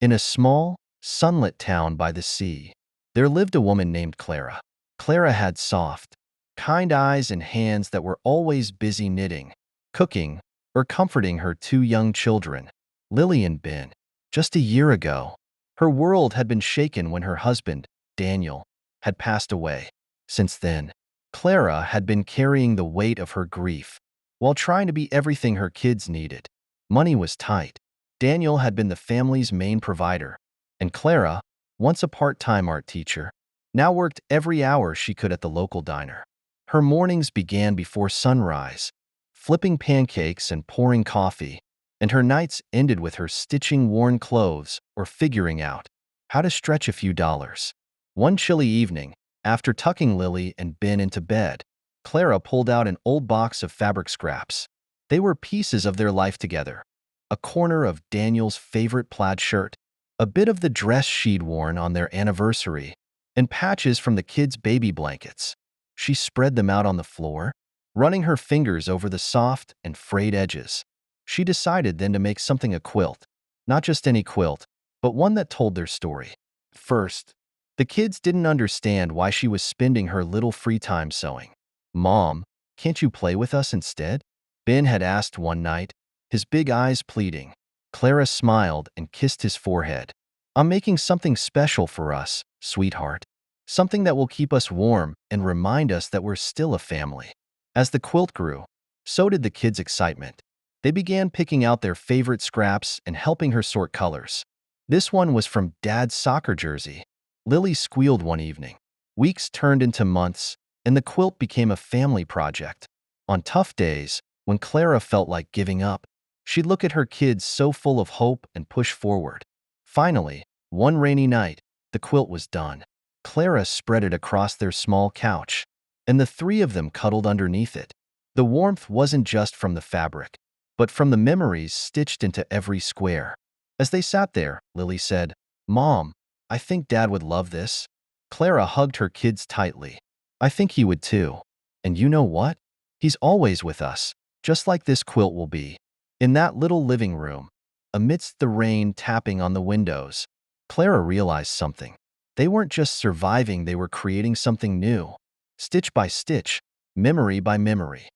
In a small, sunlit town by the sea, there lived a woman named Clara. Clara had soft, kind eyes and hands that were always busy knitting, cooking, or comforting her two young children, Lily and Ben. Just a year ago, her world had been shaken when her husband, Daniel, had passed away. Since then, Clara had been carrying the weight of her grief while trying to be everything her kids needed. Money was tight. Daniel had been the family's main provider, and Clara, once a part-time art teacher, now worked every hour she could at the local diner. Her mornings began before sunrise, flipping pancakes and pouring coffee, and her nights ended with her stitching worn clothes or figuring out how to stretch a few dollars. One chilly evening, after tucking Lily and Ben into bed, Clara pulled out an old box of fabric scraps. They were pieces of their life together. A corner of Daniel's favorite plaid shirt, a bit of the dress she'd worn on their anniversary, and patches from the kids' baby blankets. She spread them out on the floor, running her fingers over the soft and frayed edges. She decided then to make something a quilt. Not just any quilt, but one that told their story. First, the kids didn't understand why she was spending her little free time sewing. "Mom, can't you play with us instead?" Ben had asked one night, his big eyes pleading. Clara smiled and kissed his forehead. "I'm making something special for us, sweetheart. Something that will keep us warm and remind us that we're still a family." As the quilt grew, so did the kids' excitement. They began picking out their favorite scraps and helping her sort colors. This one was from Dad's soccer jersey. Lily squealed one evening. Weeks turned into months, and the quilt became a family project. On tough days, when Clara felt like giving up, she'd look at her kids so full of hope and push forward. Finally, one rainy night, the quilt was done. Clara spread it across their small couch, and the three of them cuddled underneath it. The warmth wasn't just from the fabric, but from the memories stitched into every square. As they sat there, Lily said, "Mom, I think Dad would love this." Clara hugged her kids tightly. "I think he would too. And you know what? He's always with us, just like this quilt will be." In that little living room, amidst the rain tapping on the windows, Clara realized something. They weren't just surviving, they were creating something new. Stitch by stitch, memory by memory.